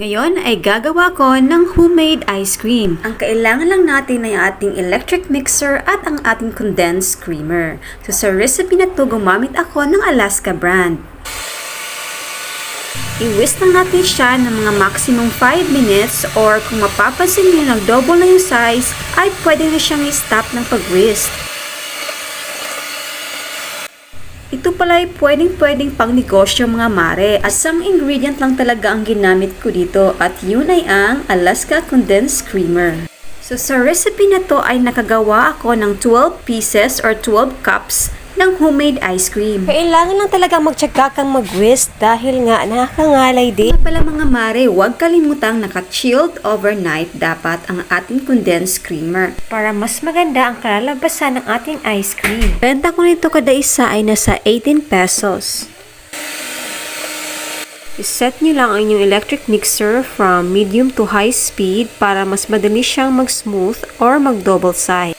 Ngayon ay gagawa ko ng homemade ice cream. Ang kailangan lang natin ay ating electric mixer at ang ating condensed creamer. So sa recipe na to, gumamit ako ng Alaska brand. I-whisk lang natin siya ng mga maximum 5 minutes or kung mapapansin nyo nag-double na yung size, ay pwede na siyang i-stop ng pag-whisk. Ito pala ay pwedeng pang negosyo mga mare. Isang ingredient lang talaga ang ginamit ko dito at yun ay ang Alaska Condensed Creamer. So sa recipe na to ay nakagawa ako ng 12 pieces or 12 cups ng homemade ice cream. Kailangan lang talaga magtyaga kang mag-whisk dahil nga nakakangalay din. Kaya pala mga mare, huwag kalimutang naka-chilled overnight dapat ang ating condensed creamer Para mas maganda ang kalalabasan ng ating ice cream. Benta ko nito kada isa ay nasa 18 pesos. I-set nyo lang ang inyong electric mixer from medium to high speed para mas madali siyang mag-smooth or mag-double size.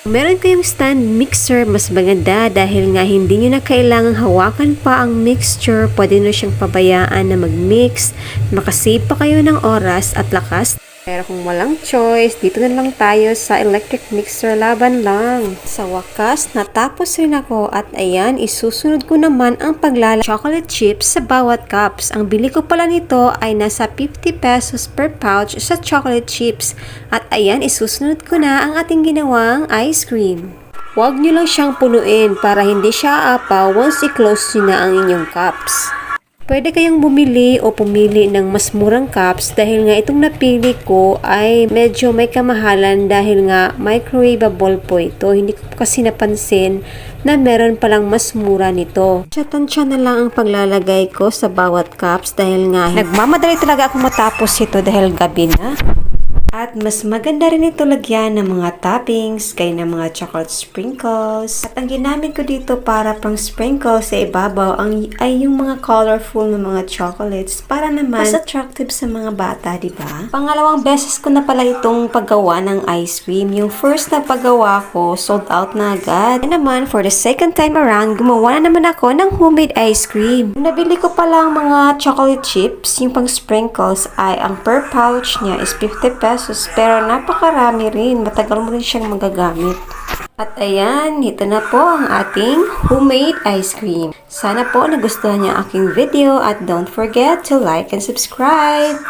Kung meron kayong stand mixer, mas maganda dahil nga hindi nyo na kailangang hawakan pa ang mixture. Pwede nyo siyang pabayaan na mag-mix, makasave pa kayo ng oras at lakas. Pero kung walang choice, dito na lang tayo sa electric mixer, laban lang. Sa wakas, natapos rin ako at ayan, isusunod ko naman ang paglalagay chocolate chips sa bawat cups. Ang bili ko pala nito ay nasa 50 pesos per pouch sa chocolate chips. At ayan, isusunod ko na ang ating ginawang ice cream. Huwag nyo lang siyang punuin para hindi siya aapaw once i-close nyo na ang inyong cups. Pwede kayong bumili o pumili ng mas murang cups dahil nga itong napili ko ay medyo may kamahalan dahil nga microwavable po ito. Hindi ko kasi napansin na meron palang mas mura nito. Tansya na lang ang paglalagay ko sa bawat cups dahil nga Nagmamadali talaga ako matapos ito dahil gabi na. at mas maganda rin ito lagyan ng mga toppings, gaya ng mga chocolate sprinkles. At ang ginamit ko dito para pang sprinkles sa ibabaw ay yung mga colorful na mga chocolates para naman mas attractive sa mga bata, di ba? Pangalawang beses ko na pala itong paggawa ng ice cream. Yung first na paggawa ko, sold out na agad. And naman, for the second time around, gumawa na naman ako ng homemade ice cream. Nabili ko pala ang mga chocolate chips, yung pang sprinkles ay ang per pouch niya is 50 pesos. Pero napakarami rin. Matagal mo rin siyang magagamit. At ayan, ito na po ang ating homemade ice cream. Sana po nagustuhan niyo ang aking video at don't forget to like and subscribe.